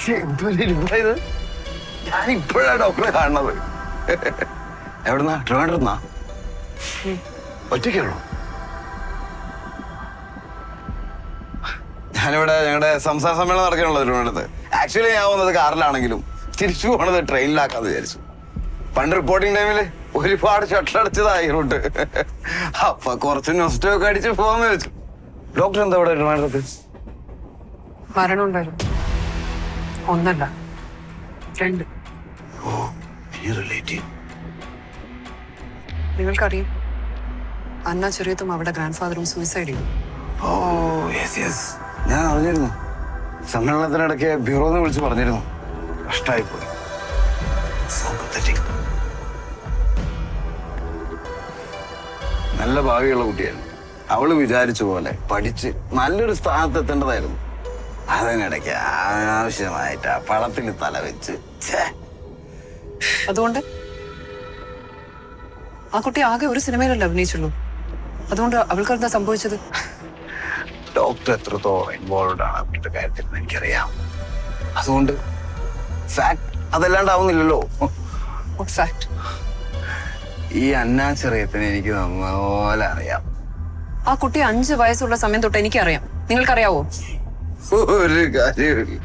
ഇത് ഞാൻ ഇപ്പോഴാണ് ഡോക്ടറെ കാണുന്നത്. എവിടുന്നാ? ട്രിവാൻഡ്രത്തുന്നാ? ഒറ്റയ്ക്കാണോ? ഞാനിവിടെ ഞങ്ങളുടെ സംസ്ഥാന സമ്മേളനം നടക്കാനുള്ളത് ട്രിവാൻഡ്രത്ത്. ആക്ച്വലി ഞാൻ പോകുന്നത് കാറിലാണെങ്കിലും തിരിച്ചു പോണത് ട്രെയിനിലാക്കാന്ന് വിചാരിച്ചു. പണ്ട് റിപ്പോർട്ടിംഗ് ടൈമില് ഒരുപാട് ഷട്ടിലടിച്ചതായി റൂട്ട്. അപ്പൊ കുറച്ച് നൊസ്റ്റൊക്കെ അടിച്ച് പോകാന്ന് വെച്ചു. ഡോക്ടർ എന്താ ഇവിടെ ട്രിവാൻഡ്രത്ത്? മരണം ഉണ്ടായിരുന്നു. ഒന്നല്ല, 2. നിങ്ങൾക്കറിയാം, അന്ന ചെറിയത്തും അവരുടെ ഗ്രാൻഡ് ഫാദറും സൂയിസൈഡ് ചെയ്തു. ഓ യെസ് യെസ്, ഞാൻ അറിഞ്ഞിരുന്നു. സമ്മേളനത്തിനിടയ്ക്ക് ബ്യൂറോന്ന് വിളിച്ച് പറഞ്ഞിരുന്നു. കഷ്ടായി പോയി. നല്ല ഭാവിയുള്ള കുട്ടിയായിരുന്നു. അവള് വിചാരിച്ച പോലെ പഠിച്ച് നല്ലൊരു സ്ഥാനത്ത് എത്തേണ്ടതായിരുന്നു. അതിനിടയ്ക്ക് അനാവശ്യമായിട്ട് ആ പടത്തിൽ തല വെച്ച്. അതുകൊണ്ട് ആ കുട്ടി ആകെ ഒരു സിനിമയിലല്ല അഭിനയിച്ചുള്ളൂ. അതുകൊണ്ട് അവൾക്ക് എന്താ സംഭവിച്ചത്? ഡോക്ടർ എത്രത്തോളം ഇൻവോൾവ് ആണ് അവരുടെ കാര്യത്തിൽ എനിക്കറിയാം. അതുകൊണ്ട് ഫാക്ട് അതല്ലാണ്ടാവുന്നില്ലല്ലോ. ഫാക്ട് ഈ അന്നാ ചെറിയത്തിന് എനിക്ക് നന്നപോലെ അറിയാം. ആ കുട്ടി 5 വയസ്സുള്ള സമയം തൊട്ട് എനിക്കറിയാം. നിങ്ങൾക്കറിയാവോ? ഒരു കാര്യമില്ല.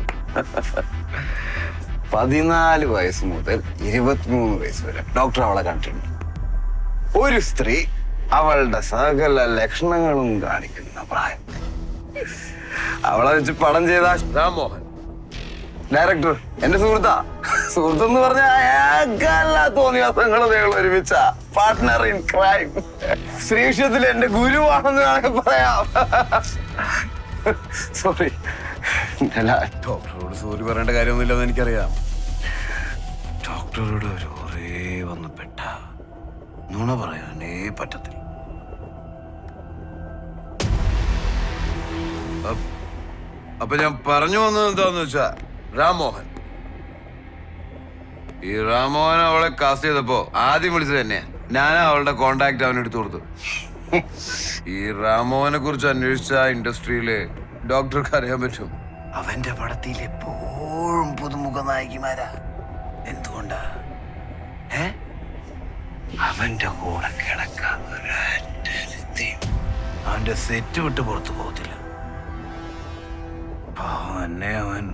14 വയസ്സ് മുതൽ 23 വയസ്സ് വരെ ഡോക്ടർ അവളെ കണ്ടിട്ടുണ്ട്. ഒരു സ്ത്രീ അവളുടെ സകല ലക്ഷണങ്ങളും കാണിക്കുന്ന പ്രായം. അവളെ വെച്ച് പടം ചെയ്ത രാംമോഹൻ ഡയറക്ടർ എന്റെ സുഹൃത്തെന്ന് പറഞ്ഞ അയാൾക്കല്ല തോന്നിയാസങ്ങൾ ഒരുമിച്ച പാർട്ട്ണർ ഇൻ ക്രൈം. സ്ത്രീ വിഷയത്തിൽ എന്റെ ഗുരുവാണെന്ന് വേണമെങ്കിൽ പറയാം. സോറി. ഡോക്ടറോട് സോറി പറയേണ്ട കാര്യമൊന്നുമില്ലെന്ന് എനിക്കറിയാം. ഡോക്ടറോട് ഒരു ഒരേ വന്ന് പെട്ട നുണ പറയാനേ പറ്റത്തില്ല. അപ്പൊ ഞാൻ പറഞ്ഞു വന്നത് എന്താന്ന് വെച്ചാ, രാംമോഹൻ ഈ രാംമോഹൻ അവളെ കാസ്റ്റ് ചെയ്തപ്പോ ആദ്യം വിളിച്ചത് തന്നെയാ. ഞാനാ അവളുടെ കോണ്ടാക്ട് അവനെടുത്തു കൊടുത്തു. ഈ രാംമോഹനെ കുറിച്ച് അന്വേഷിച്ച ഇൻഡസ്ട്രിയില് ഡോക്ടർക്ക് അറിയാൻ പറ്റും. അവന്റെ പടത്തിൽ എപ്പോഴും പുതുമുഖ നായികമാരാ. എന്തുകൊണ്ടാ? അവന്റെ കൂടെ കിടക്കാൻ അവന്റെ സെറ്റ് വിട്ട് പുറത്തു പോകത്തില്ല. അവൻ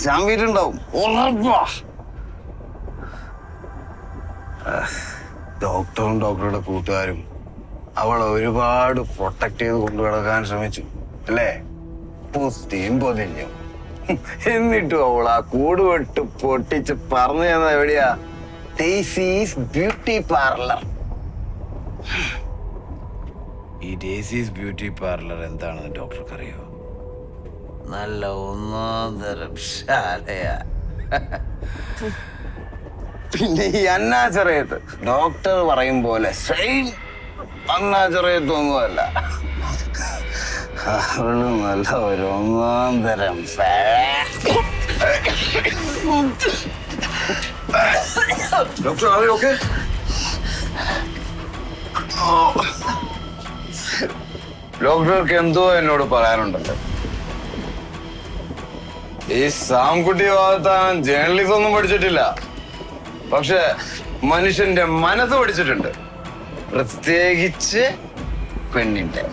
ചാമ്പിയിട്ടുണ്ടാവും ഉറപ്പാ. ഡോക്ടറും ഡോക്ടറുടെ കൂട്ടുകാരും അവളെ ഒരുപാട് പ്രൊട്ടക്ട് ചെയ്ത് കൊണ്ടുകിടക്കാൻ ശ്രമിച്ചു അല്ലേ? പൊത്തിയും പൊതിഞ്ഞു. എന്നിട്ടും അവൾ ആ കൂട് വെട്ട് പൊട്ടിച്ച് പറഞ്ഞു തന്ന എവിടെയാ? ഡെയ്സീസ് ബ്യൂട്ടി പാർലർ. ഈ ഡെയ്സീസ് ബ്യൂട്ടി പാർലർ എന്താണെന്ന് ഡോക്ടർക്ക് അറിയോ? നല്ല 1-ാം തരം ശാലയാ. പിന്നെ ഈ അന്നാ ചെറിയത്ത് ഡോക്ടർ പറയും പോലെ സെയിം അന്നാ ചെറിയത്തൊന്നുമല്ല. അവള് നല്ല ഒരു 1-ാം തരം ഡോക്ടർ. ഓക്കെ, ഡോക്ടർക്ക് എന്തോ എന്നോട് പറയാനുണ്ടല്ലോ. ഈ സാംകുട്ടി ഭാഗത്താണ് ജേർണലിസം ഒന്നും പഠിച്ചിട്ടില്ല, പക്ഷെ മനുഷ്യന്റെ മനസ്സ് പഠിച്ചിട്ടുണ്ട്. പ്രത്യേകിച്ച് പെണ്ണിന്റെ.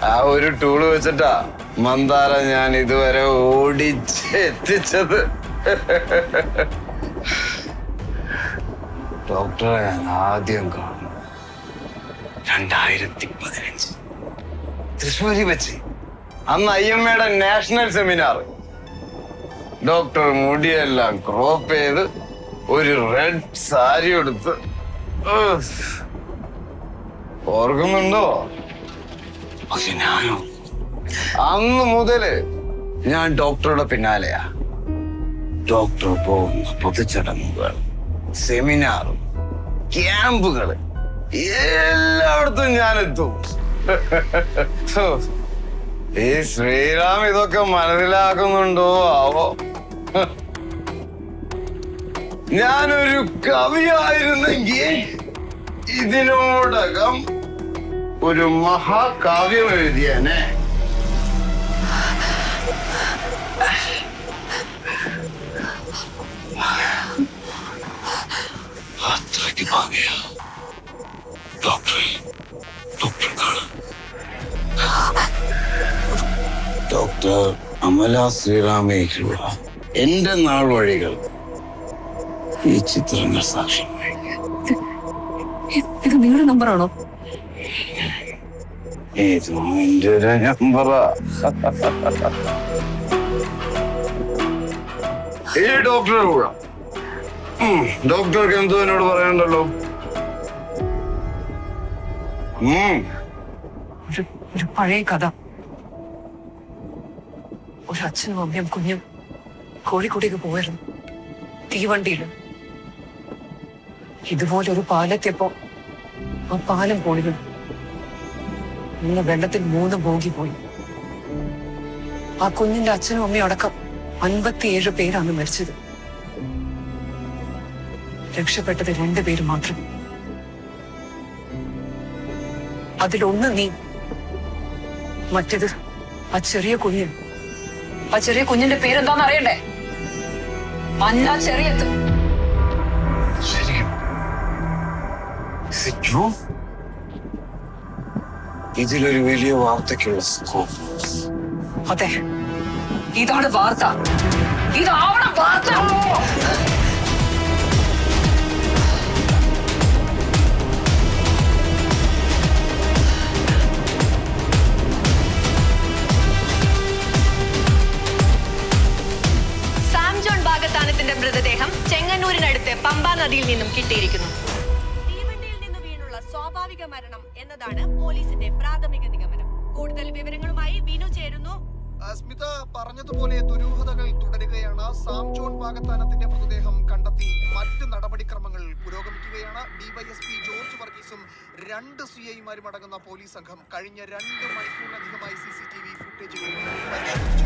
ആ ഒരു ടൂള് വെച്ചിട്ടാ മന്ദാര ഞാൻ ഇതുവരെ ഓടിച്ചെത്തിച്ചത്. ഡോക്ടറെ ഞാൻ ആദ്യം കാണുന്നു 2015 തൃശ്ശൂരിൽ വെച്ച്. അന്ന് IMAയുടെ നാഷണൽ സെമിനാർ. ഡോക്ടർ മുടിയെല്ലാം ക്രോപ്പ് ചെയ്ത് ഒരു റെഡ് സാരി എടുത്ത്. ഓർക്കുന്നുണ്ടോ? പക്ഷെ ഞാനോ അന്ന് മുതല് ഞാൻ ഡോക്ടറുടെ പിന്നാലെയാ. ഡോക്ടർ പോകുന്ന പൊതുചടങ്ങുകൾ, സെമിനാറും ക്യാമ്പുകള് എല്ലായിടത്തും ഞാൻ എത്തും. ഈ ശ്രീറാം ഇതൊക്കെ മനസ്സിലാക്കുന്നുണ്ടോ ആവോ? ഞാനൊരു കവിയായിരുന്നെങ്കിൽ ഇതിനോടകം ഒരു മഹാകാവ്യം എഴുതിയേനെ. ഡോക്ടർ അമല ശ്രീറാമയ്ക്കുള്ള എന്റെ നാൾ വഴികൾ ഈ ചിത്രങ്ങൾ സാക്ഷ്യം വഹിക്കും. ഇത് നിങ്ങളുടെ നമ്പറാണോ? ഇത് എന്റെ ഒരു നമ്പറാ. ഈ ഡോക്ടറെ കൂടെ ഡോക്ടർക്ക് എന്തോ എന്നോട് പറയണ്ടല്ലോ. ഒരു പഴയ കഥ. ഒരു അച്ഛനും അമ്മയും കുഞ്ഞും കോഴിക്കോട്ടേക്ക് പോയിരുന്നു തീവണ്ടിയില്. ഇതുപോലെ ഒരു പാലെത്തിയപ്പോ ആ പാലം പൊളിഞ്ഞു. ഇന്ന് വെള്ളത്തിൽ 3 ബോഗി പോയി. ആ കുഞ്ഞിന്റെ അച്ഛനും അമ്മയും അടക്കം 57 പേരാണ് മരിച്ചത്. രക്ഷപ്പെട്ടത് 2 പേര് മാത്രം. അതിലൊന്ന് നീ, മറ്റേത് ആ ചെറിയ കുഞ്ഞ്. ആ ചെറിയ കുഞ്ഞിന്റെ പേരെന്താന്ന് അറിയണ്ടേ? അന്ന ചെറിയത്ത്. ഇതിലൊരു വലിയ വാർത്തയ്ക്കുള്ള സ്കോപ്പ്. അതെ, ഇതാണ് വാർത്ത. ഇതാവണം വാർത്ത. സാം ജോൺ ഭാഗത്താനത്തിന്റെ മൃതദേഹം ചെങ്ങന്നൂരിനടുത്ത് പമ്പാ നദിയിൽ നിന്നും കിട്ടിയിരിക്കുന്നു. തീവണ്ടിയിൽ നിന്ന് വീണുള്ള സ്വാഭാവിക മരണം എന്നതാണ് പോലീസിന്റെ പ്രാഥമിക നിഗമനം. കൂടുതൽ വിവരങ്ങളുമായി വിനു ചേരുന്നു. സ്മിത പറഞ്ഞതുപോലെ ദുരൂഹതകൾ തുടരുകയാണ്. സാം ജോൺ ഭാഗത്താനത്തിന്റെ മൃതദേഹം കണ്ടെത്തി മറ്റ് നടപടിക്രമങ്ങൾ പുരോഗമിക്കുകയാണ്. ഡിവൈഎസ്പി ജോർജ് വർഗീസും 2 CIമാരും അടങ്ങുന്ന പോലീസ് സംഘം കഴിഞ്ഞ 2 മണിക്കൂറിലധികമായി CCTV ഫുട്ടേജുകൾ പരിശോധിച്ചു.